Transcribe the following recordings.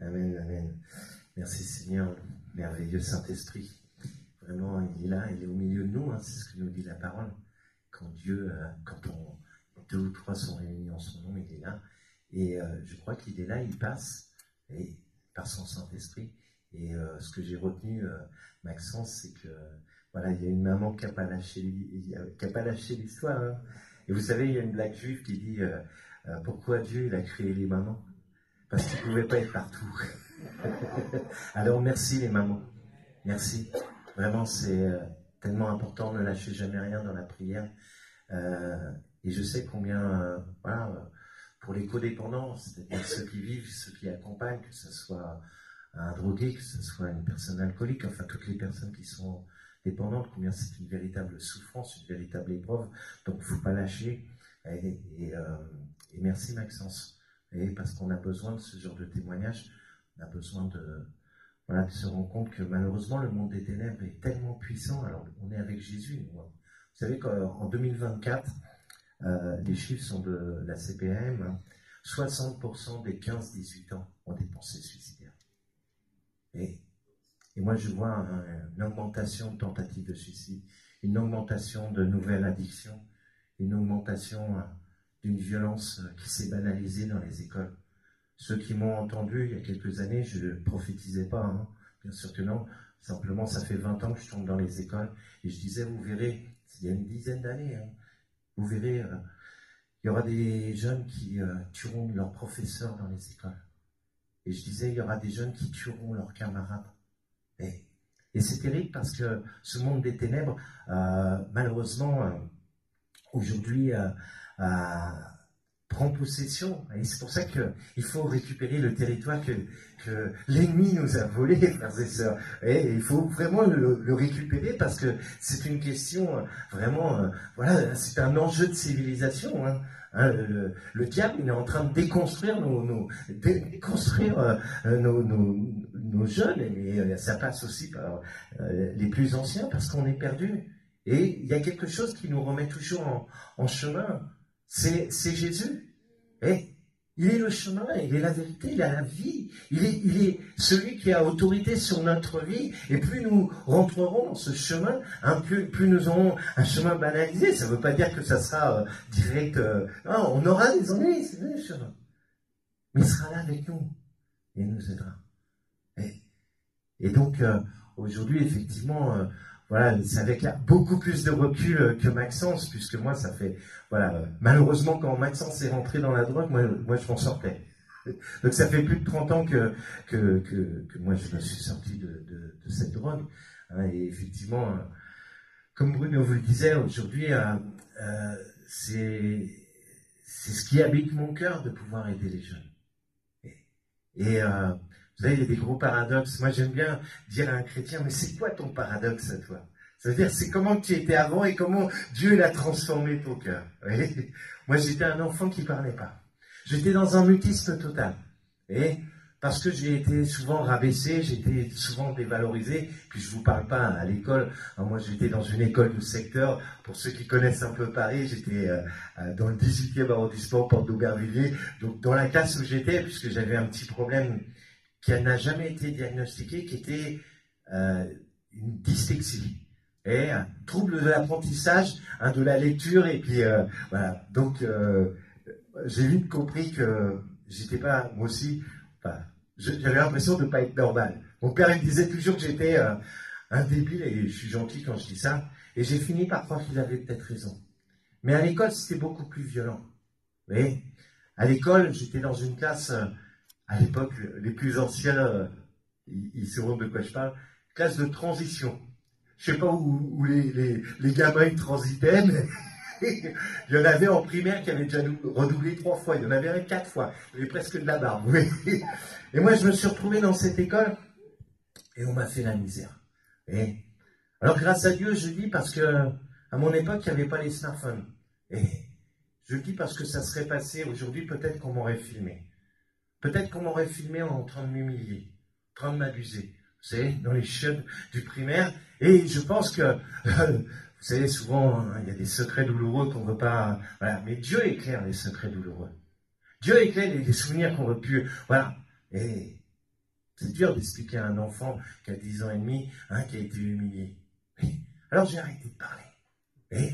Amen, amen. Merci Seigneur, merveilleux Saint-Esprit. Vraiment, il est là, il est au milieu de nous, hein, c'est ce que nous dit la parole. Quand Dieu, deux ou trois sont réunis en son nom, il est là. Et je crois qu'il est là, il passe, et par son Saint-Esprit. Et ce que j'ai retenu, Maxence, c'est que voilà, il y a une maman qui n'a pas lâché l'histoire. Hein. Et vous savez, il y a une blague juive qui dit pourquoi Dieu il a créé les mamans? Parce qu'ils ne pouvaient pas être partout. Alors merci les mamans, merci. Vraiment, c'est tellement important, ne lâchez jamais rien dans la prière. Et je sais combien, voilà, pour les codépendants, c'est-à-dire ceux qui vivent, ceux qui accompagnent, que ce soit un drogué, que ce soit une personne alcoolique, enfin toutes les personnes qui sont dépendantes, combien c'est une véritable souffrance, une véritable épreuve. Donc il ne faut pas lâcher. Et merci Maxence. Et parce qu'on a besoin de ce genre de témoignage, on a besoin de se rendre compte que malheureusement le monde des ténèbres est tellement puissant. Alors on est avec Jésus. Vous savez qu'en 2024, les chiffres sont de la CPM, hein, 60% des 15-18 ans ont des pensées suicidaires. Et moi je vois une augmentation de tentatives de suicide, une augmentation de nouvelles addictions, une augmentation d'une violence qui s'est banalisée dans les écoles. Ceux qui m'ont entendu il y a quelques années, je ne prophétisais pas, hein, bien sûr que non, simplement ça fait 20 ans que je tombe dans les écoles, et je disais, vous verrez, il y a une dizaine d'années, hein, vous verrez, il y aura des jeunes qui tueront leurs professeurs dans les écoles. Et je disais, il y aura des jeunes qui tueront leurs camarades. Et c'est terrible parce que ce monde des ténèbres, malheureusement, aujourd'hui, prend possession. Et c'est pour ça qu'il faut récupérer le territoire que l'ennemi nous a volé, frères et sœurs. Et il faut vraiment le récupérer parce que c'est une question vraiment, voilà, c'est un enjeu de civilisation. Hein. Le diable, il est en train de déconstruire nos jeunes, et ça passe aussi par les plus anciens parce qu'on est perdu. Et il y a quelque chose qui nous remet toujours en chemin. C'est Jésus. Et il est le chemin, il est la vérité, il est la vie. Il est celui qui a autorité sur notre vie. Et plus nous rentrerons dans ce chemin, plus nous aurons un chemin banalisé. Ça ne veut pas dire que ça sera direct. Non, on aura des ennuis, c'est le chemin. Mais il sera là avec nous. Et il nous aidera. Et donc, aujourd'hui, effectivement... voilà, c'est avec beaucoup plus de recul que Maxence, puisque moi, ça fait... Voilà, malheureusement, quand Maxence est rentré dans la drogue, moi je m'en sortais. Donc ça fait plus de 30 ans que moi, je me suis sorti de cette drogue. Hein, et effectivement, comme Bruno vous le disait, aujourd'hui, c'est ce qui habite mon cœur de pouvoir aider les jeunes. Et vous savez, il y a des gros paradoxes. Moi, j'aime bien dire à un chrétien, mais c'est quoi ton paradoxe à toi? Ça veut dire, c'est comment tu étais avant et comment Dieu l'a transformé ton cœur. Moi, j'étais un enfant qui ne parlait pas. J'étais dans un mutisme total. Et parce que j'ai été souvent rabaissé, j'ai été souvent dévalorisé, puis je ne vous parle pas à l'école. Moi, j'étais dans une école de secteur. Pour ceux qui connaissent un peu Paris, j'étais dans le 18e arrondissement, Porte d'Aubervilliers. Donc, dans la classe où j'étais, puisque j'avais un petit problème qui n'a jamais été diagnostiqué, qui était une dyslexie. Et un trouble de l'apprentissage, de la lecture, et puis voilà. Donc, j'ai vite compris que j'étais pas, moi aussi, enfin, j'avais l'impression de ne pas être normal. Mon père, il me disait toujours que j'étais un débile, et je suis gentil quand je dis ça, et j'ai fini par croire qu'il avait peut-être raison. Mais à l'école, c'était beaucoup plus violent. Vous voyez, à l'école, j'étais dans une classe, à l'époque, les plus anciens, ils sauront de quoi je parle, classe de transition. Je ne sais pas où les gamins ils transitaient, mais il y en avait en primaire qui avaient déjà redoublé 3 fois, il y en avait un 4 fois, il y avait presque de la barbe. Oui. Et moi, je me suis retrouvé dans cette école et on m'a fait la misère. Et alors, grâce à Dieu, je dis parce que à mon époque, il n'y avait pas les smartphones. Et je le dis parce que ça serait passé aujourd'hui, peut-être qu'on m'aurait filmé. Peut-être qu'on m'aurait filmé en train de m'humilier, en train de m'abuser. Vous savez, dans les chiottes du primaire. Et je pense que, vous savez, souvent, il y a des secrets douloureux qu'on ne veut pas... Voilà. Mais Dieu éclaire les secrets douloureux. Dieu éclaire les souvenirs qu'on veut plus... Voilà. Et C'est dur d'expliquer à un enfant qui a 10 ans et demi, qui a été humilié. Alors j'ai arrêté de parler. Et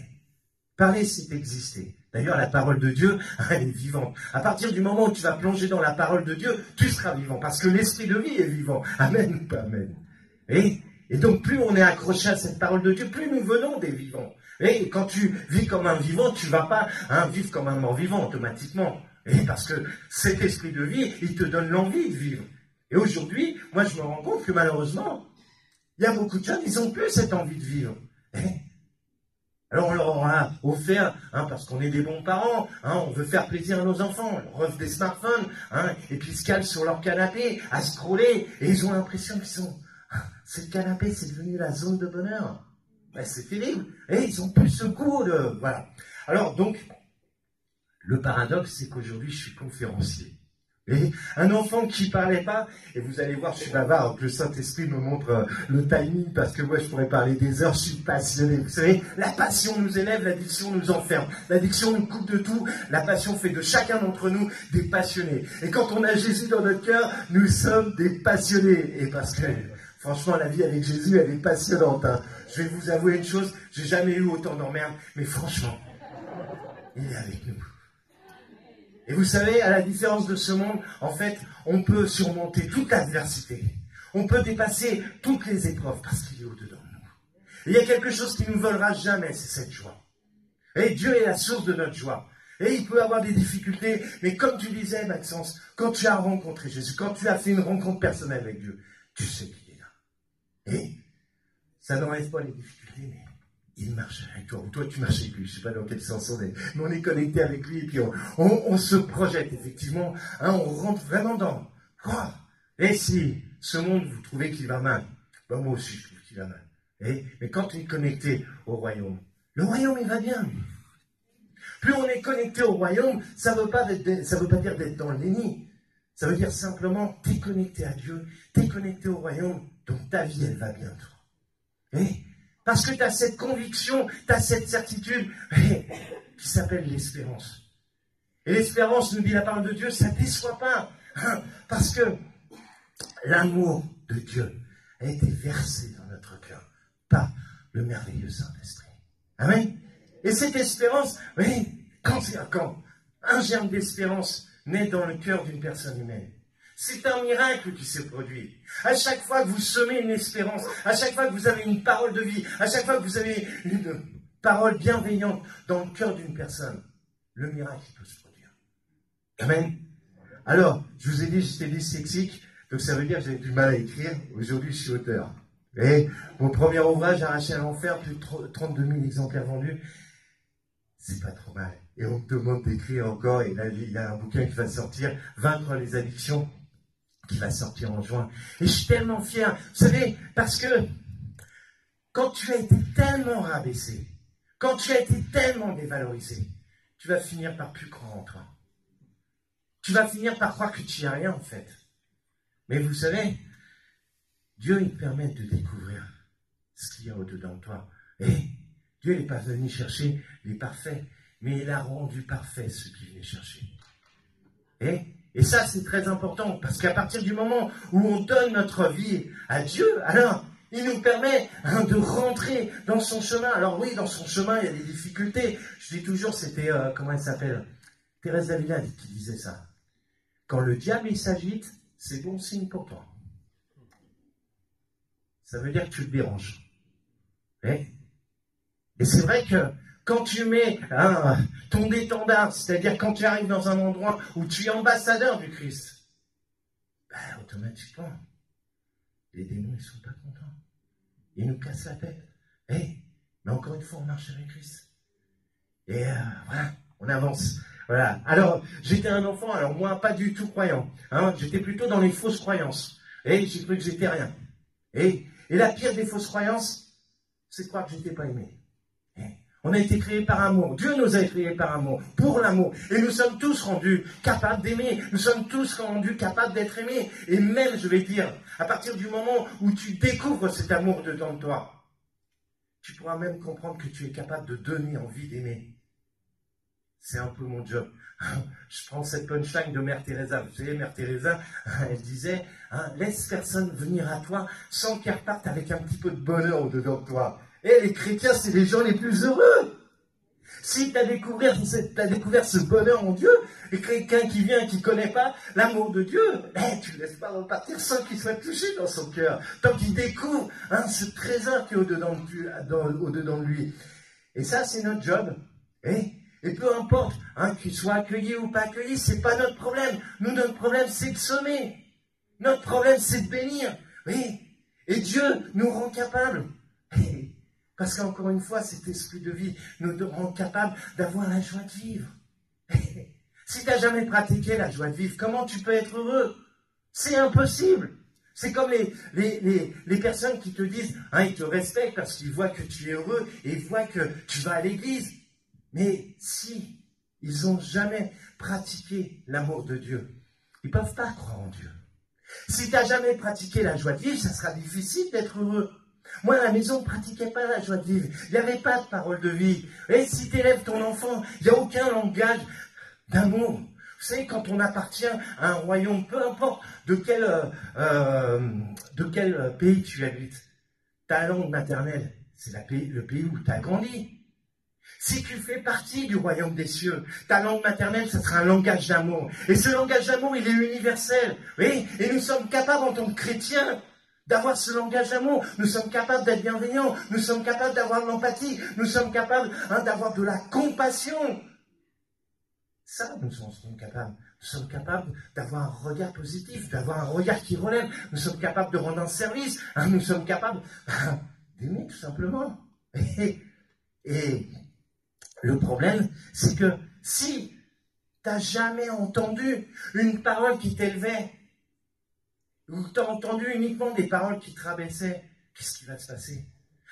parler, c'est exister. D'ailleurs, la parole de Dieu, elle est vivante. À partir du moment où tu vas plonger dans la parole de Dieu, tu seras vivant, parce que l'esprit de vie est vivant. Amen ou pas amen. Et donc, plus on est accroché à cette parole de Dieu, plus nous venons des vivants. Et quand tu vis comme un vivant, tu ne vas pas vivre comme un mort-vivant automatiquement. Et parce que cet esprit de vie, il te donne l'envie de vivre. Et aujourd'hui, moi, je me rends compte que malheureusement, il y a beaucoup de jeunes, ils n'ont plus cette envie de vivre. Alors on leur aura offert, parce qu'on est des bons parents, on veut faire plaisir à nos enfants, on leur offre des smartphones, et puis ils se calent sur leur canapé, à scroller, et ils ont l'impression qu'ils sont... C'est le canapé, c'est devenu la zone de bonheur. Ben, c'est terrible. Et ils ont plus ce goût de... Voilà. Alors donc, le paradoxe, c'est qu'aujourd'hui, je suis conférencier. Et un enfant qui ne parlait pas, et vous allez voir, je suis bavard, donc le Saint-Esprit me montre le timing, parce que moi je pourrais parler des heures, je suis passionné. Vous savez, la passion nous élève, l'addiction nous enferme. L'addiction nous coupe de tout, la passion fait de chacun d'entre nous des passionnés. Et quand on a Jésus dans notre cœur, nous sommes des passionnés. Et parce que, franchement, la vie avec Jésus, elle est passionnante. Je vais vous avouer une chose, j'ai jamais eu autant d'emmerdes, mais franchement, il est avec nous. Et vous savez, à la différence de ce monde, en fait, on peut surmonter toute l'adversité. On peut dépasser toutes les épreuves parce qu'il est au-dedans de nous. Et il y a quelque chose qui ne nous volera jamais, c'est cette joie. Et Dieu est la source de notre joie. Et il peut avoir des difficultés, mais comme tu disais, Maxence, quand tu as rencontré Jésus, quand tu as fait une rencontre personnelle avec Dieu, tu sais qu'il est là. Et ça n'enlève pas les difficultés, mais il marche avec toi, ou toi tu marches avec lui, je ne sais pas dans quel sens on est, mais on est connecté avec lui, et puis on se projette, effectivement, on rentre vraiment dans, quoi. Et si ce monde, vous trouvez qu'il va mal, ben moi aussi je trouve qu'il va mal, mais quand on est connecté au royaume, le royaume il va bien. Plus on est connecté au royaume, ça ne veut pas dire d'être dans le déni, ça veut dire simplement, tu es connecté à Dieu, tu es connecté au royaume, donc ta vie elle va bien, toi. Parce que tu as cette conviction, tu as cette certitude qui s'appelle l'espérance. Et l'espérance, nous dit la parole de Dieu, ça ne déçoit pas. Parce que l'amour de Dieu a été versé dans notre cœur par le merveilleux Saint-Esprit. Amen. Et cette espérance, quand un germe d'espérance naît dans le cœur d'une personne humaine, c'est un miracle qui s'est produit. À chaque fois que vous semez une espérance, à chaque fois que vous avez une parole de vie, à chaque fois que vous avez une parole bienveillante dans le cœur d'une personne, le miracle peut se produire. Amen. Alors, je vous ai dit, j'étais dyslexique, donc ça veut dire que j'avais du mal à écrire. Aujourd'hui, je suis auteur. Et mon premier ouvrage, Arraché à l'enfer, plus de 32 000 exemplaires vendus, c'est pas trop mal. Et on me demande d'écrire encore, et là, il y a un bouquin qui va sortir, Vaincre les addictions, qui va sortir en juin. Et je suis tellement fier, vous savez, parce que quand tu as été tellement rabaissé, quand tu as été tellement dévalorisé, tu vas finir par plus croire en toi. Tu vas finir par croire que tu n'y as rien en fait. Mais vous savez, Dieu il permet de découvrir ce qu'il y a au-dedans de toi. Et Dieu n'est pas venu chercher les parfaits, mais il a rendu parfaits ceux qui venaient chercher. Et ça, c'est très important, parce qu'à partir du moment où on donne notre vie à Dieu, alors, il nous permet de rentrer dans son chemin. Alors oui, dans son chemin, il y a des difficultés. Je dis toujours, c'était, comment elle s'appelle? Thérèse d'Avila qui disait ça. Quand le diable, il s'agite, c'est bon signe pour toi. Ça veut dire que tu le déranges. Et c'est vrai que quand tu mets ton étendard, c'est-à-dire quand tu arrives dans un endroit où tu es ambassadeur du Christ, automatiquement, les démons ne sont pas contents. Ils nous cassent la tête. Mais encore une fois, on marche avec Christ. Et voilà, on avance. Voilà. Alors, j'étais un enfant, alors moi, pas du tout croyant. J'étais plutôt dans les fausses croyances. Et j'ai cru que j'étais rien. Et la pire des fausses croyances, c'est de croire que je n'étais pas aimé. On a été créés par amour. Dieu nous a créés par amour, pour l'amour. Et nous sommes tous rendus capables d'aimer. Nous sommes tous rendus capables d'être aimés. Et même, je vais dire, à partir du moment où tu découvres cet amour dedans de toi, tu pourras même comprendre que tu es capable de donner envie d'aimer. C'est un peu mon job. Je prends cette punchline de Mère Teresa. Vous savez, Mère Teresa, elle disait, hein, laisse personne venir à toi sans qu'elle reparte avec un petit peu de bonheur au-dedans de toi. Et les chrétiens, c'est les gens les plus heureux. Si tu as découvert ce bonheur en Dieu, et quelqu'un qui vient, qui ne connaît pas l'amour de Dieu, tu ne laisses pas repartir sans qu'il soit touché dans son cœur. Tant qu'il découvre ce trésor qui est au-dedans de lui. Et ça, c'est notre job. Et peu importe qu'il soit accueilli ou pas accueilli, ce n'est pas notre problème. Nous, notre problème, c'est de semer. Notre problème, c'est de bénir. Oui. Et Dieu nous rend capables. Parce qu'encore une fois, cet esprit de vie nous rend capables d'avoir la joie de vivre. Si tu n'as jamais pratiqué la joie de vivre, comment tu peux être heureux? C'est impossible. C'est comme les personnes qui te disent, ils te respectent parce qu'ils voient que tu es heureux et ils voient que tu vas à l'église. Mais si ils n'ont jamais pratiqué l'amour de Dieu, ils ne peuvent pas croire en Dieu. Si tu n'as jamais pratiqué la joie de vivre, ça sera difficile d'être heureux. Moi, à la maison, on ne pratiquait pas la joie de vivre. Il n'y avait pas de parole de vie. Et si tu élèves ton enfant, il n'y a aucun langage d'amour. Vous savez, quand on appartient à un royaume, peu importe de quel pays tu habites, ta langue maternelle, c'est le pays où tu as grandi. Si tu fais partie du royaume des cieux, ta langue maternelle, ce sera un langage d'amour. Et ce langage d'amour, il est universel. Oui, et nous sommes capables, en tant que chrétiens, d'avoir ce langage d'amour. Nous sommes capables d'être bienveillants. Nous sommes capables d'avoir de l'empathie. Nous sommes capables d'avoir de la compassion. Ça, nous sommes capables. Nous sommes capables d'avoir un regard positif, d'avoir un regard qui relève. Nous sommes capables de rendre un service. Nous sommes capables d'aimer, tout simplement. Et le problème, c'est que si tu n'as jamais entendu une parole qui t'élevait, ou tu as entendu uniquement des paroles qui te rabaissaient, qu'est-ce qui va se passer?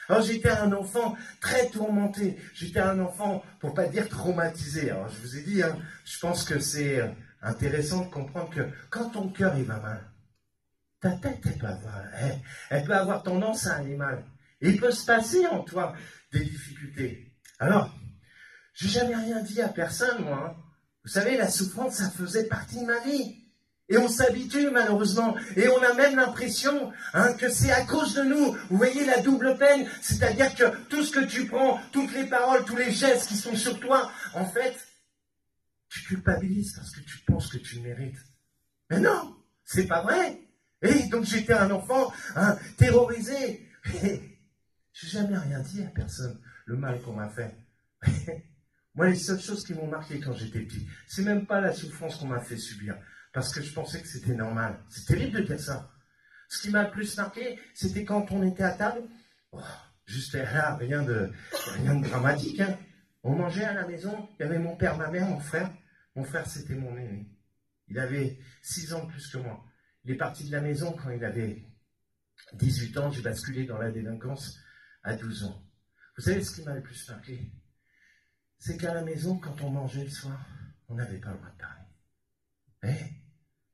Alors j'étais un enfant très tourmenté, j'étais un enfant, pour ne pas dire traumatisé. Alors je vous ai dit, je pense que c'est intéressant de comprendre que quand ton cœur il va mal, ta tête elle peut avoir tendance à aller mal. Et il peut se passer en toi des difficultés. Alors, j'ai jamais rien dit à personne, moi. Vous savez, la souffrance, ça faisait partie de ma vie. Et on s'habitue, malheureusement. Et on a même l'impression que c'est à cause de nous. Vous voyez la double peine, c'est-à-dire que tout ce que tu prends, toutes les paroles, tous les gestes qui sont sur toi, en fait, tu culpabilises parce que tu penses que tu le mérites. Mais non, c'est pas vrai. Et donc j'étais un enfant terrorisé. Et j'ai jamais rien dit à personne, le mal qu'on m'a fait. Moi, les seules choses qui m'ont marqué quand j'étais petit, c'est même pas la souffrance qu'on m'a fait subir, parce que je pensais que c'était normal. C'est terrible de dire ça. Ce qui m'a le plus marqué, c'était quand on était à table. Juste là, rien de dramatique. On mangeait à la maison, il y avait mon père, ma mère, mon frère. Mon frère, c'était mon aîné. Il avait 6 ans de plus que moi. Il est parti de la maison quand il avait 18 ans. J'ai basculé dans la délinquance à 12 ans. Vous savez ce qui m'a le plus marqué? C'est qu'à la maison, quand on mangeait le soir, on n'avait pas le droit de parler.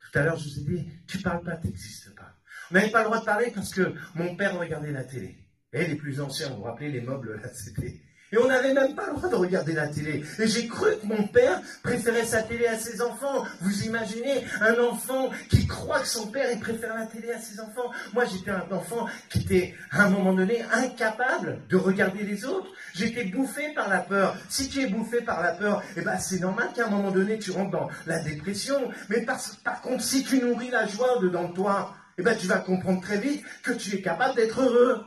Tout à l'heure, je vous ai dit, tu parles pas, tu n'existes pas. On n'avait pas le droit de parler parce que mon père regardait la télé. Les plus anciens, vous vous rappelez, les meubles, là, c'était... Et on n'avait même pas le droit de regarder la télé. Et j'ai cru que mon père préférait sa télé à ses enfants. Vous imaginez un enfant qui croit que son père il préfère la télé à ses enfants? Moi, j'étais un enfant qui était, à un moment donné, incapable de regarder les autres. J'étais bouffé par la peur. Si tu es bouffé par la peur, c'est normal qu'à un moment donné, tu rentres dans la dépression. Mais par contre, si tu nourris la joie dedans de toi, tu vas comprendre très vite que tu es capable d'être heureux.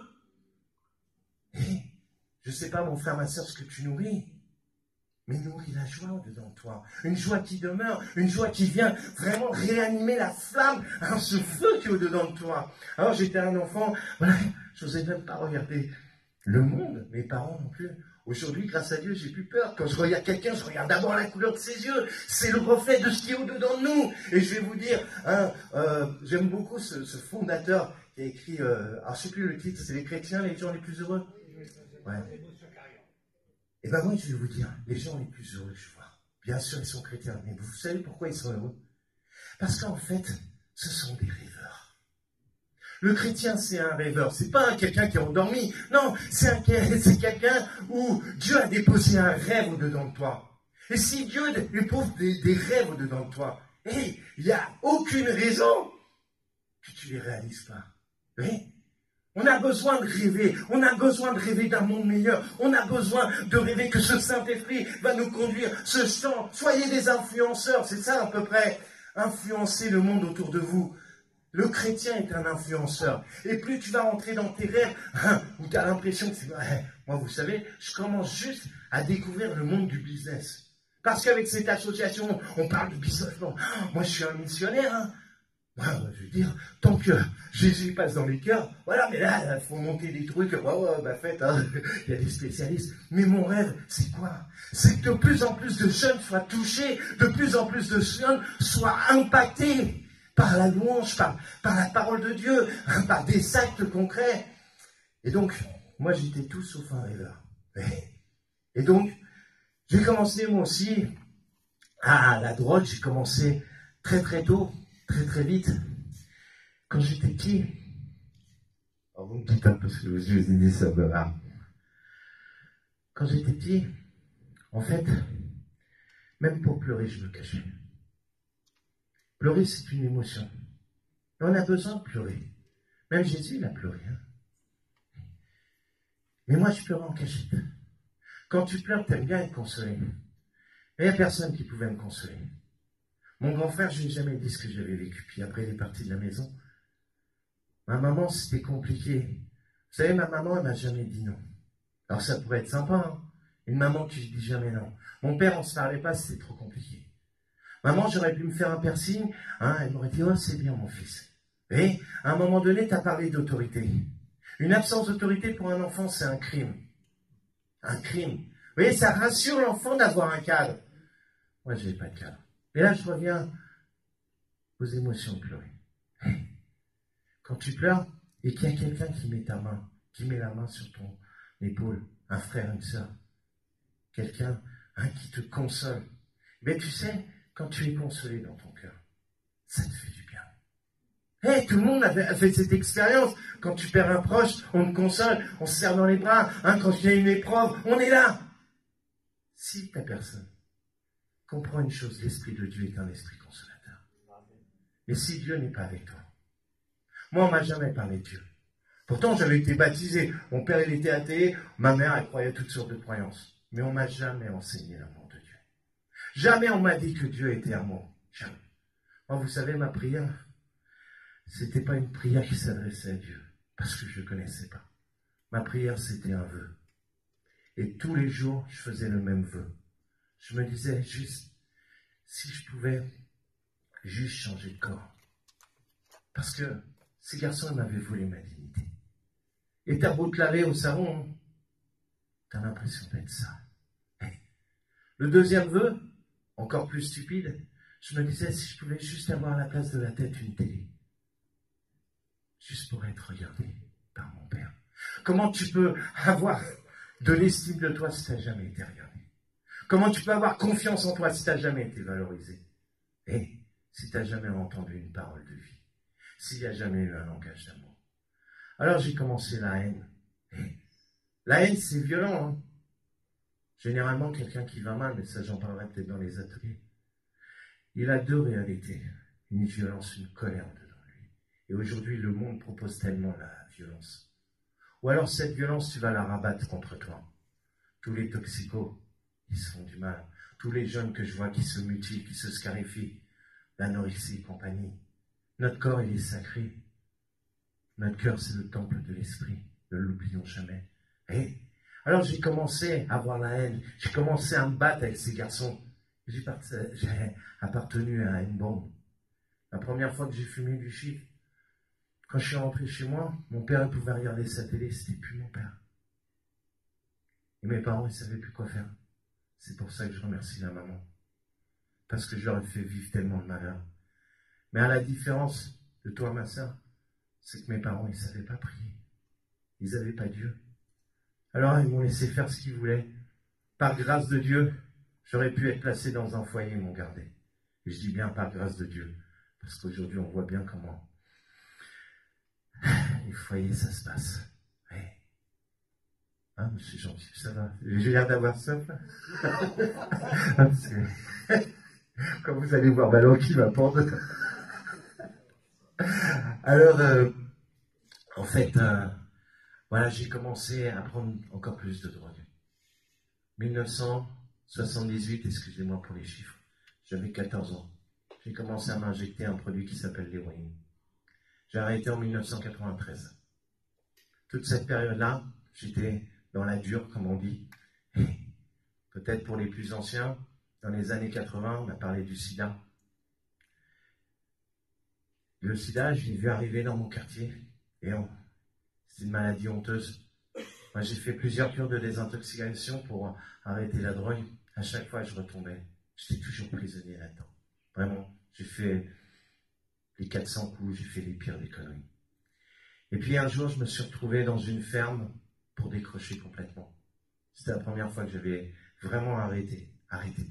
Je ne sais pas, mon frère, ma soeur, ce que tu nourris, mais nourris la joie dedans de toi. Une joie qui demeure, une joie qui vient vraiment réanimer la flamme, ce feu qui est au-dedans de toi. Alors, j'étais un enfant, je n'osais même pas regarder le monde, mes parents non plus. Aujourd'hui, grâce à Dieu, j'ai plus peur. Quand je regarde quelqu'un, je regarde d'abord la couleur de ses yeux. C'est le reflet de ce qui est au-dedans de nous. Et je vais vous dire, j'aime beaucoup ce fondateur qui a écrit, alors je ne sais plus le titre, c'est les chrétiens, les gens les plus heureux. Ouais. Et moi, je vais vous dire, les gens les plus heureux que je vois, bien sûr, ils sont chrétiens, mais vous savez pourquoi ils sont heureux? Parce qu'en fait, ce sont des rêveurs. Le chrétien, c'est un rêveur. C'est pas quelqu'un qui est endormi. Non, c'est quelqu'un où Dieu a déposé un rêve au-dedans de toi. Et si Dieu éprouve des rêves au-dedans de toi, il n'y a aucune raison que tu ne les réalises pas. Oui. On a besoin de rêver, on a besoin de rêver d'un monde meilleur, on a besoin de rêver que ce Saint-Esprit va nous conduire, ce chant. Soyez des influenceurs, c'est ça à peu près, influencer le monde autour de vous. Le chrétien est un influenceur. Et plus tu vas rentrer dans tes rêves, où tu as l'impression que c'est... Moi, vous savez, je commence juste à découvrir le monde du business. Parce qu'avec cette association, on parle de business. Moi, je suis un missionnaire. Je veux dire, tant que Jésus passe dans les cœurs, voilà, mais là, il faut monter des trucs. Faites, il y a des spécialistes. Mais mon rêve, c'est quoi? C'est que de plus en plus de jeunes soient touchés, de plus en plus de jeunes soient impactés par la louange, par la parole de Dieu, par des actes concrets. Et donc, moi, j'étais tout sauf un rêveur. Et donc, j'ai commencé, moi aussi, à la drogue. J'ai commencé très, très tôt, très, très vite. Quand j'étais petit, alors vous me dites un peu ce que je vous ai dit, ça me va. Quand j'étais petit, en fait, même pour pleurer, je me cachais. Pleurer, c'est une émotion. Et on a besoin de pleurer. Même Jésus, il a pleuré. Mais moi, je pleurais en cachette. Quand tu pleures, tu aimes bien être consolé. Mais il n'y a personne qui pouvait me consoler. Mon grand frère, je ne lui ai jamais dit ce que j'avais vécu. Puis après, il est parti de la maison. Ma maman, c'était compliqué. Vous savez, ma maman, elle m'a jamais dit non. Alors ça pourrait être sympa, Une maman qui ne dit jamais non. Mon père, on ne se parlait pas, c'était trop compliqué. Maman, j'aurais pu me faire un piercing. Elle m'aurait dit, oh, c'est bien, mon fils. Et à un moment donné, tu as parlé d'autorité. Une absence d'autorité pour un enfant, c'est un crime. Un crime. Vous voyez, ça rassure l'enfant d'avoir un cadre. Moi, je n'ai pas de cadre. Et là, je reviens aux émotions de pleurer. Quand tu pleures et qu'il y a quelqu'un qui met la main sur ton épaule, un frère, une sœur, quelqu'un qui te console, mais tu sais, quand tu es consolé dans ton cœur, ça te fait du bien. Tout le monde a fait cette expérience. Quand tu perds un proche, on te console, on se serre dans les bras. Quand il y a une épreuve, on est là. Si ta personne comprends une chose, l'Esprit de Dieu est un esprit consolateur. Mais si Dieu n'est pas avec toi, moi on m'a jamais parlé de Dieu. Pourtant j'avais été baptisé, mon père il était athée, ma mère elle croyait toutes sortes de croyances. Mais on m'a jamais enseigné l'amour de Dieu. Jamais on m'a dit que Dieu était amour. Jamais. Moi vous savez ma prière, c'était pas une prière qui s'adressait à Dieu, parce que je ne connaissais pas. Ma prière c'était un vœu. Et tous les jours je faisais le même vœu. Je me disais juste, si je pouvais juste changer de corps. Parce que ces garçons m'avaient volé ma dignité. Et t'as beau te laver au savon, t'as l'impression d'être ça. Le deuxième vœu, encore plus stupide, je me disais si je pouvais juste avoir à la place de la tête une télé. Juste pour être regardé par mon père. Comment tu peux avoir de l'estime de toi si tu n'as jamais été regardé? Comment tu peux avoir confiance en toi si tu n'as jamais été valorisé? Et si tu n'as jamais entendu une parole de vie? S'il n'y a jamais eu un langage d'amour? Alors j'ai commencé la haine. La haine, c'est violent. Généralement, quelqu'un qui va mal, mais ça j'en parlerai peut-être dans les ateliers, il a deux réalités. Une violence, une colère dedans lui. Et aujourd'hui, le monde propose tellement la violence. Ou alors cette violence, tu vas la rabattre contre toi. Tous les toxicos, ils se font du mal. Tous les jeunes que je vois qui se mutilent, qui se scarifient, l'anorexie et compagnie. Notre corps, il est sacré. Notre cœur, c'est le temple de l'esprit. Ne l'oublions jamais. Alors j'ai commencé à avoir la haine. J'ai commencé à me battre avec ces garçons. J'ai appartenu à une bombe. La première fois que j'ai fumé du shit, quand je suis rentré chez moi, mon père pouvait regarder sa télé, c'était plus mon père. Et mes parents, ils ne savaient plus quoi faire. C'est pour ça que je remercie la maman. Parce que je leur ai fait vivre tellement de malheur. Mais à la différence de toi, ma soeur, c'est que mes parents, ils ne savaient pas prier. Ils n'avaient pas Dieu. Alors, ils m'ont laissé faire ce qu'ils voulaient. Par grâce de Dieu, j'aurais pu être placé dans un foyer, ils m'ont gardé. Et je dis bien par grâce de Dieu. Parce qu'aujourd'hui, on voit bien comment les foyers, ça se passe. Ah, c'est gentil, ça va. J'ai l'air d'avoir soif. Quand vous allez voir Ballon qui va pendre. Alors, en fait, voilà, j'ai commencé à prendre encore plus de drogue. 1978, excusez-moi pour les chiffres, j'avais 14 ans. J'ai commencé à m'injecter un produit qui s'appelle l'héroïne. J'ai arrêté en 1993. Toute cette période-là, j'étais dans la dure, comme on dit. Peut-être pour les plus anciens, dans les années 80, on a parlé du sida. Le sida, je l'ai vu arriver dans mon quartier. Et c'est une maladie honteuse. Moi, j'ai fait plusieurs cures de désintoxication pour arrêter la drogue. À chaque fois, je retombais. J'étais toujours prisonnier là-dedans. Vraiment, j'ai fait les 400 coups, j'ai fait les pires des conneries. Et puis un jour, je me suis retrouvé dans une ferme pour décrocher complètement. C'était la première fois que j'avais vraiment arrêté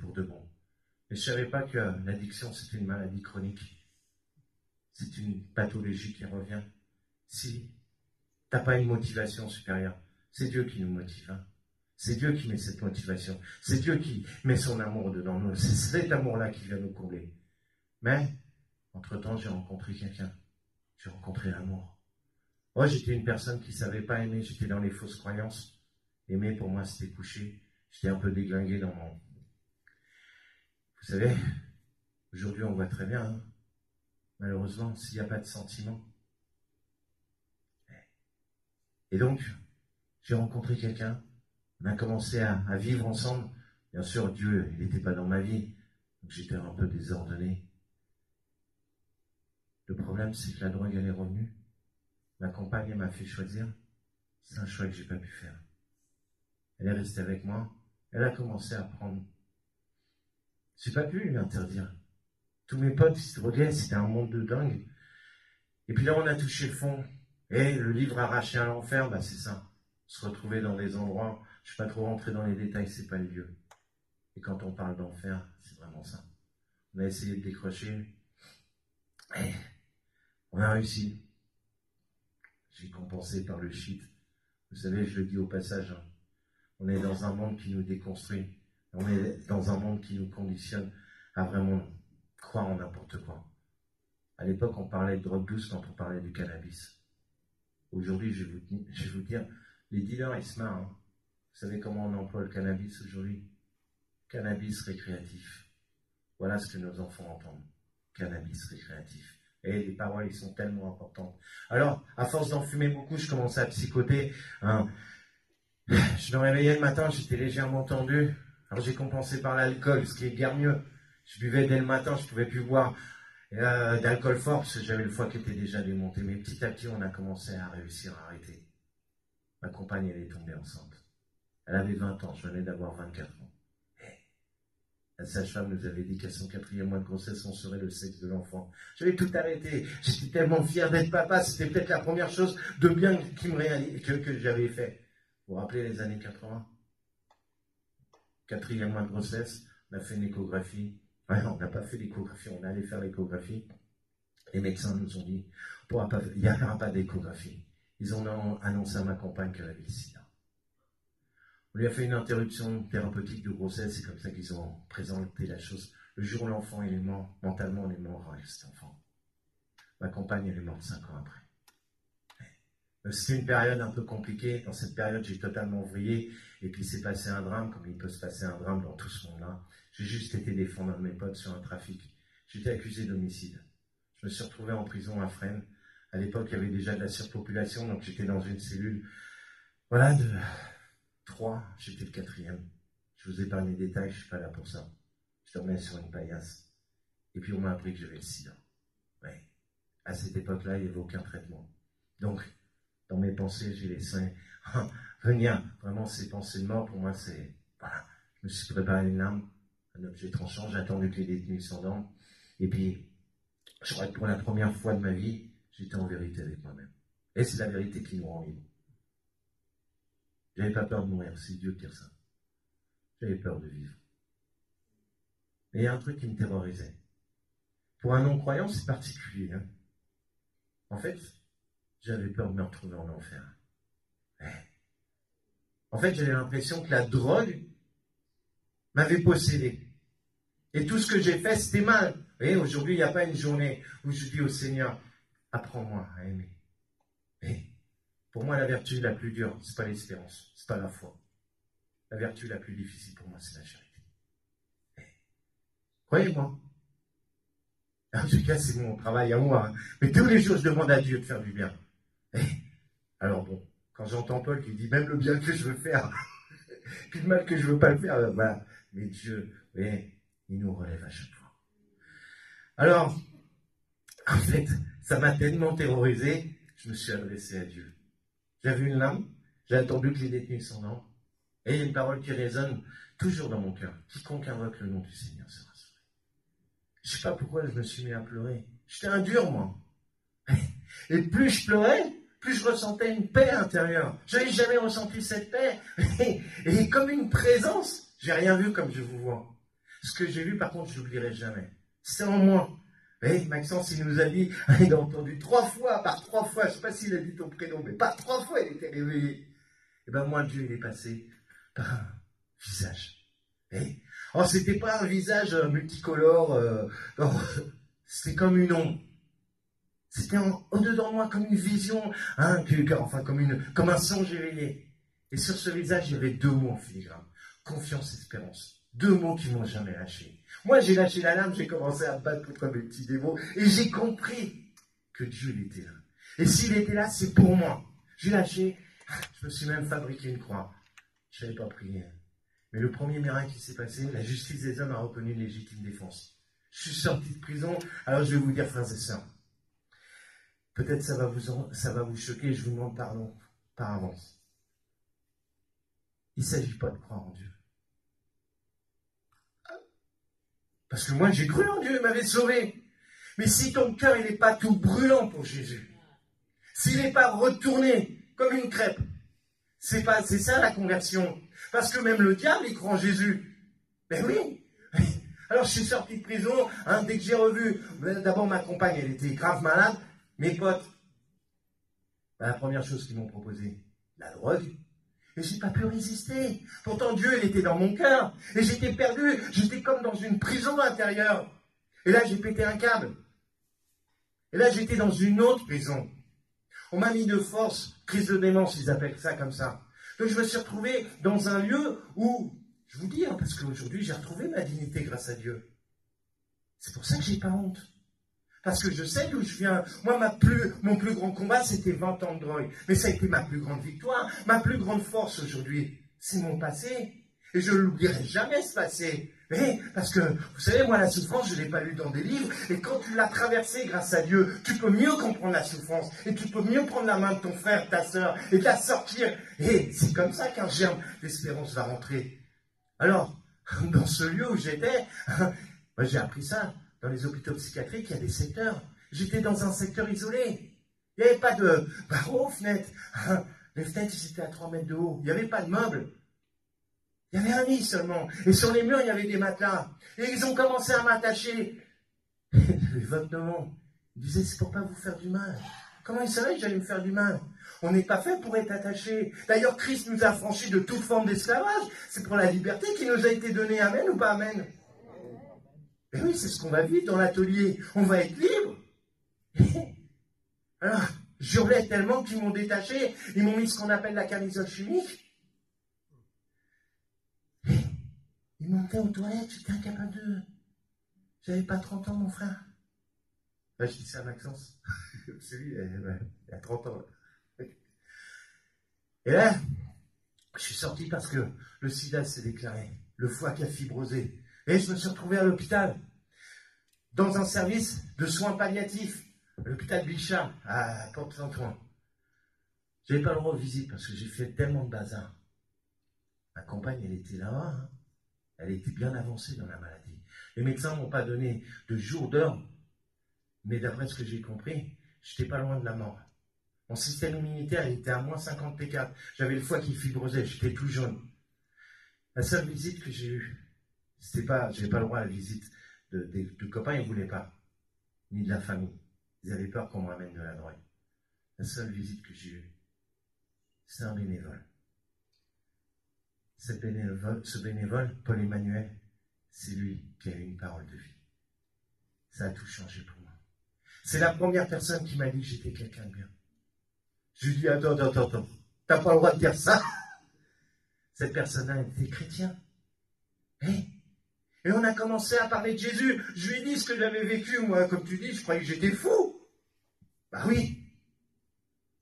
pour de bon. Mais je ne savais pas que l'addiction, c'était une maladie chronique. C'est une pathologie qui revient. Si tu n'as pas une motivation supérieure, c'est Dieu qui nous motive. Hein. C'est Dieu qui met cette motivation. C'est Dieu qui met son amour dedans nous. C'est cet amour-là qui vient nous combler. Mais, entre-temps, j'ai rencontré quelqu'un. J'ai rencontré l'amour. Moi, j'étais une personne qui ne savait pas aimer. J'étais dans les fausses croyances. Aimer, pour moi, c'était coucher. J'étais un peu déglingué dans mon... Vous savez, aujourd'hui, on voit très bien, hein, malheureusement, s'il n'y a pas de sentiments. Et donc, j'ai rencontré quelqu'un. On a commencé à vivre ensemble. Bien sûr, Dieu, il n'était pas dans ma vie. Donc, j'étais un peu désordonné. Le problème, c'est que la drogue, elle est revenue. Ma compagne, elle m'a fait choisir. C'est un choix que je n'ai pas pu faire. Elle est restée avec moi. Elle a commencé à prendre. Je n'ai pas pu lui interdire. Tous mes potes, ils se droguaient. C'était un monde de dingue. Et puis là, on a touché le fond. Et le livre Arraché à l'enfer, bah, c'est ça. Se retrouver dans des endroits, je ne vais pas trop rentrer dans les détails, c'est pas le lieu. Et quand on parle d'enfer, c'est vraiment ça. On a essayé de décrocher. Et on a réussi. J'ai compensé par le shit. Vous savez, je le dis au passage, hein, on est dans un monde qui nous déconstruit. On est dans un monde qui nous conditionne à vraiment croire en n'importe quoi. À l'époque, on parlait de drogue douce quand on parlait du cannabis. Aujourd'hui, je vais vous dire, les dealers, ils se marrent. Hein. Vous savez comment on emploie le cannabis aujourd'hui? Cannabis récréatif. Voilà ce que nos enfants entendent. Cannabis récréatif. Et les paroles, ils sont tellement importantes. Alors, à force d'en fumer beaucoup, je commençais à psychoter. Hein. Je me réveillais le matin, j'étais légèrement tendu. Alors, j'ai compensé par l'alcool, ce qui est guère mieux. Je buvais dès le matin, je ne pouvais plus boire d'alcool fort parce que j'avais le foie qui était déjà démonté. Mais petit à petit, on a commencé à réussir à arrêter. Ma compagne, elle est tombée enceinte. Elle avait 20 ans, je venais d'avoir 24 ans. La sage-femme nous avait dit qu'à son 4e mois de grossesse, on saurait le sexe de l'enfant. J'avais tout arrêté. J'étais tellement fier d'être papa. C'était peut-être la première chose de bien que j'avais fait. Vous vous rappelez les années 80? 4e mois de grossesse, on a fait une échographie. Ouais, on n'a pas fait l'échographie, on allait faire l'échographie. Les médecins nous ont dit, il n'y aura pas d'échographie. Ils ont annoncé à ma compagne qu'elle avait le sida. On lui a fait une interruption thérapeutique de grossesse, c'est comme ça qu'ils ont présenté la chose. Le jour où l'enfant est mort, mentalement on est mort avec cet enfant. Ma compagne, elle est morte 5 ans après. C'était une période un peu compliquée. Dans cette période, j'ai totalement vrillé. Et puis, c'est passé un drame, comme il peut se passer un drame dans tout ce monde-là. J'ai juste été défendre un de mes potes sur un trafic. J'étais accusé d'homicide. Je me suis retrouvé en prison à Fresnes. À l'époque, il y avait déjà de la surpopulation, donc j'étais dans une cellule. Voilà, de 3, j'étais le 4e. Je vous épargne les détails, je ne suis pas là pour ça. Je dormais sur une paillasse. Et puis, on m'a appris que j'avais le sida. Ouais. À cette époque-là, il n'y avait aucun traitement. Donc, dans mes pensées, j'ai laissé venir vraiment ces pensées de mort. Pour moi, c'est... Voilà, je me suis préparé une lame, un objet tranchant, j'ai attendu que les détenus s'endorment. Et puis, je crois que pour la première fois de ma vie, j'étais en vérité avec moi-même. Et c'est la vérité qui nous rend libres. J'avais pas peur de mourir, c'est Dieu qui dit ça. J'avais peur de vivre. Mais il y a un truc qui me terrorisait. Pour un non-croyant, c'est particulier. Hein. En fait, j'avais peur de me retrouver en enfer. En fait, j'avais l'impression que la drogue m'avait possédé. Et tout ce que j'ai fait, c'était mal. Vous voyez, aujourd'hui, il n'y a pas une journée où je dis au Seigneur, apprends-moi à aimer. Et pour moi, la vertu la plus dure, c'est pas l'espérance, c'est pas la foi. La vertu la plus difficile pour moi, c'est la charité. Croyez-moi. En tout cas, c'est mon travail à moi. Hein. Mais tous les jours, je demande à Dieu de faire du bien. Alors bon, quand j'entends Paul qui dit même le bien que je veux faire, puis le mal que je veux pas le faire, voilà. Mais Dieu, oui, il nous relève à chaque fois. Alors, en fait, ça m'a tellement terrorisé, je me suis adressé à Dieu. J'avais une lame, j'ai attendu que j'ai détenu son âme, et il y a une parole qui résonne toujours dans mon cœur. Quiconque invoque le nom du Seigneur sera sauvé. Je ne sais pas pourquoi je me suis mis à pleurer. J'étais un dur, moi. Et plus je pleurais, plus je ressentais une paix intérieure. Je n'avais jamais ressenti cette paix. Et comme une présence, j'ai rien vu comme je vous vois. Ce que j'ai vu, par contre, je n'oublierai jamais. C'est en moi. Et Maxence, il nous a dit, il a entendu 3 fois, par 3 fois, je ne sais pas s'il a dit ton prénom, mais par 3 fois, il était réveillé. Et ben moi, Dieu, il est passé par un visage. Oh, c'était pas un visage multicolore, c'était comme une ombre. C'était au-dedans de moi comme une vision, hein, enfin comme un songe éveillé. Et sur ce visage, il y avait 2 mots en filigrane. Confiance, espérance. 2 mots qui m'ont jamais lâché. Moi, j'ai lâché la lame, j'ai commencé à me battre contre mes petits démons, et j'ai compris que Dieu, il était là. Et s'il était là, c'est pour moi. J'ai lâché, je me suis même fabriqué une croix. Je n'avais pas prié. Mais le premier miracle qui s'est passé, la justice des hommes a reconnu une légitime défense. Je suis sorti de prison, alors je vais vous dire, frères et sœurs, peut-être ça va vous choquer, je vous demande pardon par avance. Il ne s'agit pas de croire en Dieu. Parce que moi, j'ai cru en Dieu, il m'avait sauvé. Mais si ton cœur, il n'est pas tout brûlant pour Jésus, s'il n'est pas retourné comme une crêpe, c'est ça la conversion. Parce que même le diable, il croit en Jésus. Ben oui. Alors, je suis sorti de prison, hein, dès que j'ai revu, d'abord ma compagne, elle était grave malade, mes potes, ben, la première chose qu'ils m'ont proposé, la drogue. Et j'ai pas pu résister. Pourtant, Dieu, il était dans mon cœur. Et j'étais perdu. J'étais comme dans une prison intérieure. Et là, j'ai pété un câble. Et là, j'étais dans une autre prison. On m'a mis de force, crise de démence, ils appellent ça comme ça. Donc, je me suis retrouvé dans un lieu où, je vous dis, hein, parce qu'aujourd'hui, j'ai retrouvé ma dignité grâce à Dieu. C'est pour ça que j'ai pas honte. Parce que je sais d'où je viens. Moi, mon plus grand combat, c'était 20 ans de drogue. Mais ça a été ma plus grande victoire, ma plus grande force aujourd'hui. C'est mon passé. Et je ne l'oublierai jamais, ce passé. Mais, parce que, vous savez, moi, la souffrance, je ne l'ai pas lu dans des livres. Et quand tu l'as traversée grâce à Dieu, tu peux mieux comprendre la souffrance. Et tu peux mieux prendre la main de ton frère, ta sœur, et de la sortir. Et c'est comme ça qu'un germe d'espérance va rentrer. Alors, dans ce lieu où j'étais, moi, j'ai appris ça. Dans les hôpitaux psychiatriques, il y a des secteurs. J'étais dans un secteur isolé. Il n'y avait pas de barreaux aux fenêtres. Les fenêtres, ils étaient à 3 mètres de haut. Il n'y avait pas de meubles. Il y avait un lit seulement. Et sur les murs, il y avait des matelas. Et ils ont commencé à m'attacher. Votre nom, ils disaient, c'est pour pas vous faire du mal. Comment ils savaient que j'allais me faire du mal? On n'est pas fait pour être attaché. D'ailleurs, Christ nous a affranchis de toute forme d'esclavage. C'est pour la liberté qui nous a été donnée. Amen ou pas amen? Et oui, c'est ce qu'on va vivre dans l'atelier. On va être libre. Alors, j'hurlais tellement qu'ils m'ont détaché. Ils m'ont mis ce qu'on appelle la camisole chimique. Ils montaient aux toilettes, j'étais incapable de... J'avais pas 30 ans, mon frère. Là, je dis ça à Maxence. C'est lui, il a 30 ans. Et là, je suis sorti parce que le sida s'est déclaré. Le foie qui a fibrosé. Et je me suis retrouvé à l'hôpital, dans un service de soins palliatifs, l'hôpital Bichat, à Port-Saint-Ouen. Je n'avais pas le droit de visite parce que j'ai fait tellement de bazar. Ma compagne, elle était là-bas, hein. Elle était bien avancée dans la maladie. Les médecins ne m'ont pas donné de jour, d'heure, mais d'après ce que j'ai compris, je n'étais pas loin de la mort. Mon système immunitaire était à moins 50 P4. J'avais le foie qui fibrosait, j'étais tout jaune. La seule visite que j'ai eue, c'était pas, j'avais pas le droit à la visite de copains, ils ne voulaient pas, ni de la famille. Ils avaient peur qu'on me ramène de la drogue. La seule visite que j'ai eue, c'est un bénévole. ce bénévole, Paul Emmanuel, c'est lui qui a eu une parole de vie. Ça a tout changé pour moi. C'est la première personne qui m'a dit que j'étais quelqu'un de bien. Je lui ai dit, attends, t'as pas le droit de dire ça. Cette personne-là était chrétien. Et on a commencé à parler de Jésus. Je lui ai dit ce que j'avais vécu, moi, comme tu dis, je croyais que j'étais fou. Bah oui.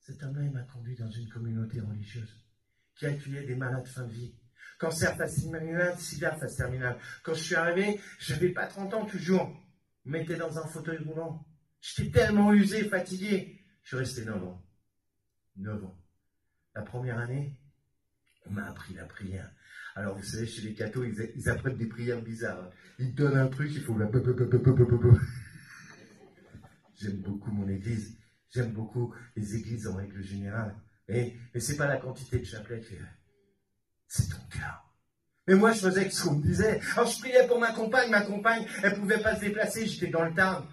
Cet homme-là, il m'a conduit dans une communauté religieuse qui accueillait des malades fin de vie. Cancer phase terminale, sida phase terminale. Quand je suis arrivé, je n'avais pas 30 ans toujours. On me mettait dans un fauteuil roulant. J'étais tellement usé, fatigué. Je suis resté 9 ans. 9 ans. La première année, on m'a appris la prière. Alors, vous savez, chez les cathos, ils apprennent des prières bizarres. Ils te donnent un truc, il faut la... J'aime beaucoup mon église. J'aime beaucoup les églises en règle générale. Mais ce n'est pas la quantité de chapelet qui est... C'est ton cœur. Mais moi, je faisais ce qu'on me disait. Alors, je priais pour ma compagne, elle ne pouvait pas se déplacer, j'étais dans le Tarn,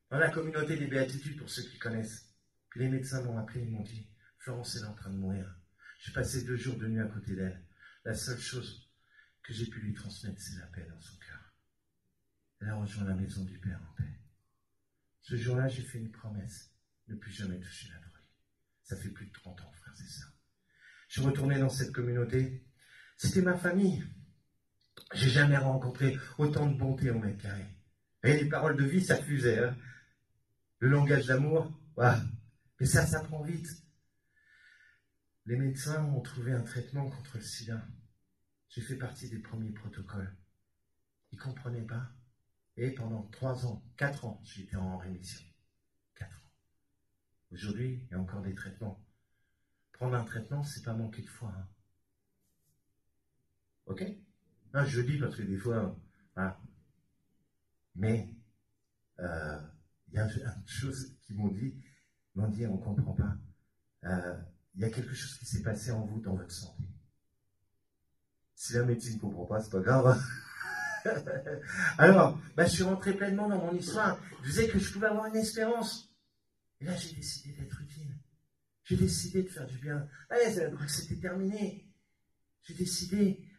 dans la communauté des Béatitudes, pour ceux qui connaissent. Puis les médecins m'ont appelé, ils m'ont dit, Florence, elle est en train de mourir. J'ai passé 2 jours de nuit à côté d'elle. La seule chose que j'ai pu lui transmettre, c'est la paix dans son cœur. Elle a rejoint la maison du Père en paix. Ce jour-là, j'ai fait une promesse, ne plus jamais toucher la drogue. Ça fait plus de 30 ans, frères et sœurs. Je suis retourné dans cette communauté. C'était ma famille. J'ai jamais rencontré autant de bonté au mètre carré. Et les paroles de vie, ça fusait. Hein. Le langage d'amour, ouais. Mais ça prend vite. Les médecins ont trouvé un traitement contre le sida. J'ai fait partie des premiers protocoles. Ils ne comprenaient pas. Et pendant 3 ans, 4 ans, j'étais en rémission. 4 ans. Aujourd'hui, il y a encore des traitements. Prendre un traitement, c'est pas manquer de foi. Hein. Ok? Non, je le dis parce que des fois, voilà. Mais il y a une chose qu'ils m'ont dit, on ne comprend pas. Il y a quelque chose qui s'est passé en vous, dans votre santé. Si la médecine ne comprend pas, c'est pas grave. Alors, je suis rentré pleinement dans mon histoire. Je disais que je pouvais avoir une espérance. Et là, j'ai décidé d'être utile. J'ai décidé de faire du bien. Allez, c'était terminé. J'ai décidé.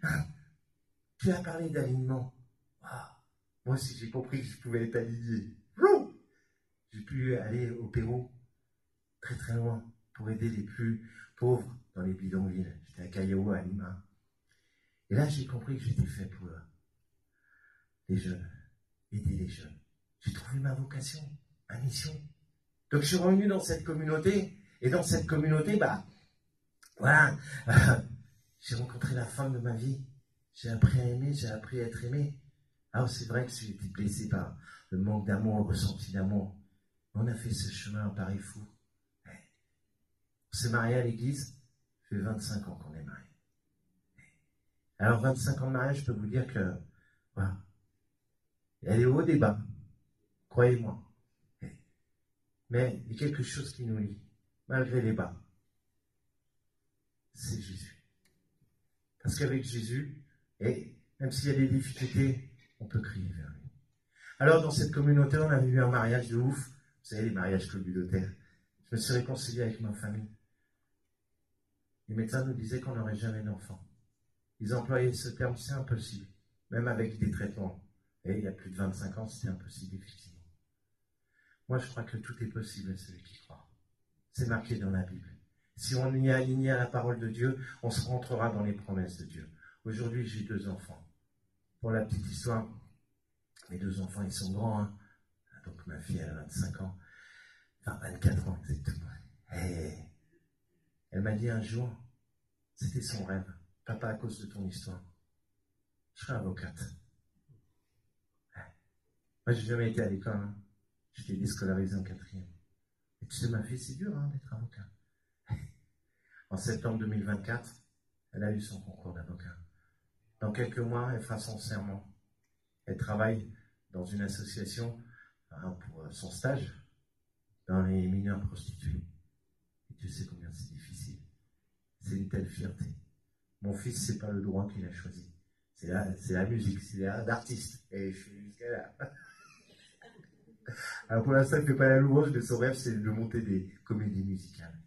Tu as parlé d'alignement. Wow. Moi aussi, j'ai compris que je pouvais être aligné. J'ai pu aller au Pérou, très très loin, pour aider les plus pauvres dans les bidonvilles. J'étais à Callao, à Lima. Et là, j'ai compris que j'étais fait pour les jeunes, aider les jeunes. J'ai trouvé ma vocation, ma mission. Donc, je suis revenu dans cette communauté. Et dans cette communauté, voilà, j'ai rencontré la femme de ma vie. J'ai appris à aimer, j'ai appris à être aimé. Alors, c'est vrai que j'ai été blessé par le manque d'amour, le ressenti d'amour. On a fait ce chemin à Paris fou. On s'est marié à l'église. Ça fait 25 ans qu'on est mariés. Alors, 25 ans de mariage, je peux vous dire que, voilà, il y a des hauts, des bas. Croyez-moi. Mais il y a quelque chose qui nous lie, malgré les bas. C'est Jésus. Parce qu'avec Jésus, et même s'il y a des difficultés, on peut crier vers lui. Alors, dans cette communauté, on avait eu un mariage de ouf. Vous savez, les mariages communautaires. Je me suis réconcilié avec ma famille. Les médecins nous disaient qu'on n'aurait jamais d'enfant. Ils employaient ce terme, c'est impossible. Même avec des traitements. Et il y a plus de 25 ans, c'était impossible, effectivement. Moi, je crois que tout est possible à celui qui croit. C'est marqué dans la Bible. Si on y est aligné à la parole de Dieu, on se rentrera dans les promesses de Dieu. Aujourd'hui, j'ai 2 enfants. Pour la petite histoire, mes 2 enfants, ils sont grands. Hein. Donc, ma fille, elle a 25 ans. Enfin, 24 ans, exactement. Et elle m'a dit un jour, c'était son rêve. Papa, à cause de ton histoire, je serai avocate. Moi, j'ai jamais été à l'école. Hein. J'étais déscolarisé en 4e. Et tu sais, ma fille, c'est dur d'être avocat. En septembre 2024, elle a eu son concours d'avocat. Dans quelques mois, elle fera son serment. Elle travaille dans une association pour son stage dans les mineurs prostitués. Et tu sais combien c'est difficile. C'est une telle fierté. Mon fils, c'est pas le droit qu'il a choisi. C'est la musique, c'est l'artiste. Et je suis jusqu'à là. Alors pour l'instant, il ne fait pas la louange, mais son rêve, c'est de monter des comédies musicales.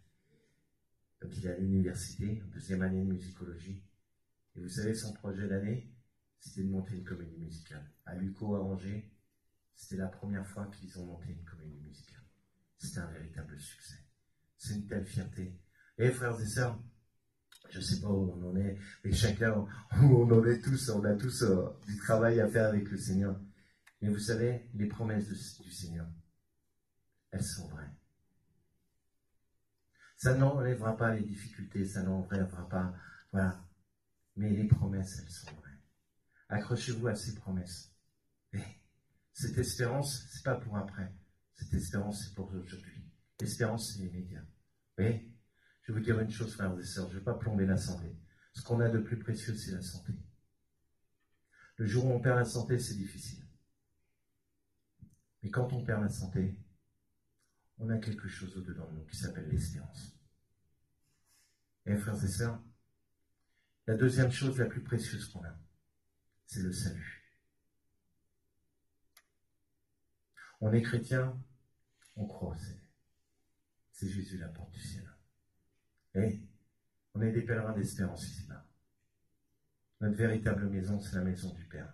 Donc il est à l'université, en 2e année de musicologie. Et vous savez, son projet d'année, c'était de monter une comédie musicale. À Luco, à Angers, c'était la première fois qu'ils ont monté une comédie musicale. C'était un véritable succès. C'est une telle fierté. Et frères et sœurs, je ne sais pas où on en est, et chacun, où on en est tous, on a tous du travail à faire avec le Seigneur. Mais vous savez, les promesses du Seigneur, elles sont vraies. Ça n'enlèvera pas les difficultés, ça n'enlèvera pas, voilà. Mais les promesses, elles sont vraies. Accrochez-vous à ces promesses. Et cette espérance, c'est pas pour après. Cette espérance, c'est pour aujourd'hui. L'espérance, c'est immédiat. Vous voyez, je vais vous dire une chose, frères et sœurs, je ne vais pas plomber la santé. Ce qu'on a de plus précieux, c'est la santé. Le jour où on perd la santé, c'est difficile. Mais quand on perd la santé, on a quelque chose au-dedans de nous qui s'appelle l'espérance. Et frères et sœurs, la deuxième chose la plus précieuse qu'on a, c'est le salut. On est chrétien, on croit au salut. C'est Jésus la porte du ciel. Et on est des pèlerins d'espérance ici-bas. Notre véritable maison, c'est la maison du Père.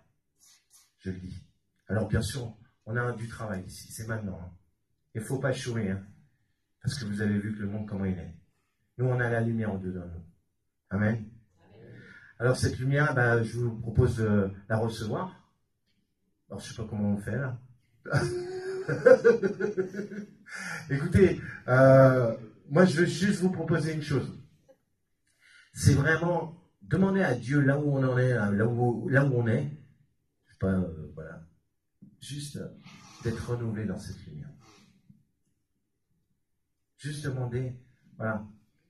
Je le dis. Alors bien sûr, on a du travail ici, c'est maintenant. Hein. Il ne faut pas chouer, hein, parce que vous avez vu que le monde, comment il est. Nous, on a la lumière au-dedans de nous. Amen. Alors cette lumière, je vous propose de la recevoir. Alors je ne sais pas comment on fait là. Écoutez, moi je veux juste vous proposer une chose. C'est vraiment demander à Dieu là où on en est, là où on est. Je sais pas, voilà. Juste d'être renouvelé dans cette lumière. Juste demander, voilà,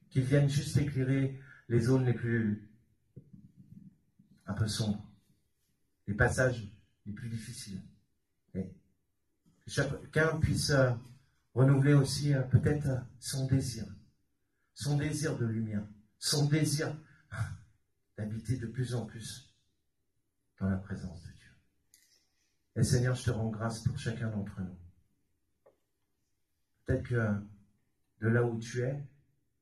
qu'il vienne juste éclairer les zones les plus un peu sombres, les passages les plus difficiles. Et que chacun puisse renouveler aussi peut-être son désir de lumière, son désir d'habiter de plus en plus dans la présence de Dieu. Et Seigneur, je te rends grâce pour chacun d'entre nous. Peut-être que de là où tu es,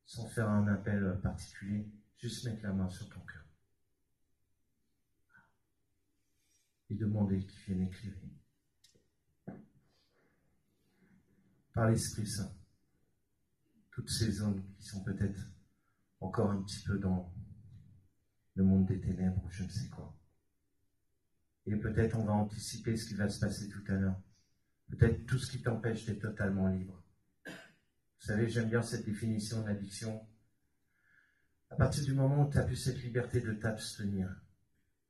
sans faire un appel particulier, juste mettre la main sur ton cœur. Et demander qu'il vienne éclairer. Par l'Esprit Saint, toutes ces zones qui sont peut-être encore un petit peu dans le monde des ténèbres ou je ne sais quoi. Et peut-être on va anticiper ce qui va se passer tout à l'heure. Peut-être tout ce qui t'empêche d'être totalement libre. Vous savez, j'aime bien cette définition de l'addiction. À partir du moment où tu as plus cette liberté de t'abstenir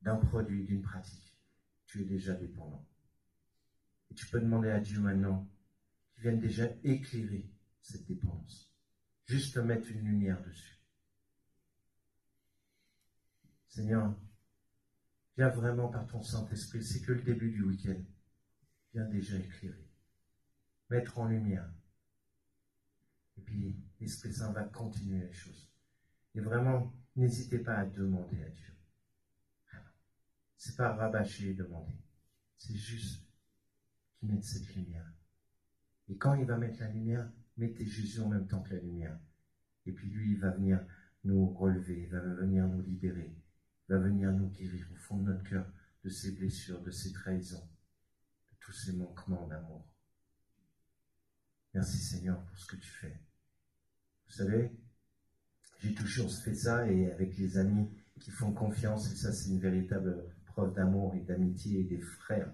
d'un produit, d'une pratique, tu es déjà dépendant. Et tu peux demander à Dieu maintenant qu'il vienne déjà éclairer cette dépendance. Juste mettre une lumière dessus. Seigneur, viens vraiment par ton Saint-Esprit, c'est que le début du week-end. Viens déjà éclairer, mettre en lumière. Et puis, l'Esprit Saint va continuer les choses. Et vraiment, n'hésitez pas à demander à Dieu. C'est pas rabâcher et demander. C'est juste qu'il mette cette lumière. Et quand il va mettre la lumière, mettez Jésus en même temps que la lumière. Et puis lui, il va venir nous relever, il va venir nous libérer, il va venir nous guérir au fond de notre cœur de ces blessures, de ces trahisons, de tous ces manquements d'amour. Merci Seigneur pour ce que tu fais. Vous savez, j'ai toujours fait ça et avec les amis qui font confiance, et ça c'est une véritable preuve d'amour et d'amitié et des frères.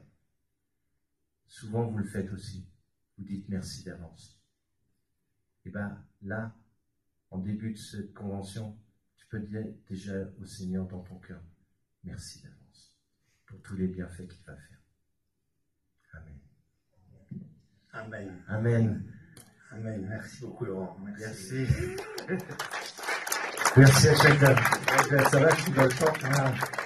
Souvent vous le faites aussi, vous dites merci d'avance. Et bien là, en début de cette convention, tu peux dire déjà au Seigneur dans ton cœur, merci d'avance pour tous les bienfaits qu'il va faire. Amen. Amen. Amen. Amen. Merci beaucoup, Laurent. Merci. Merci à chacun. Ça va, je suis dans le temps.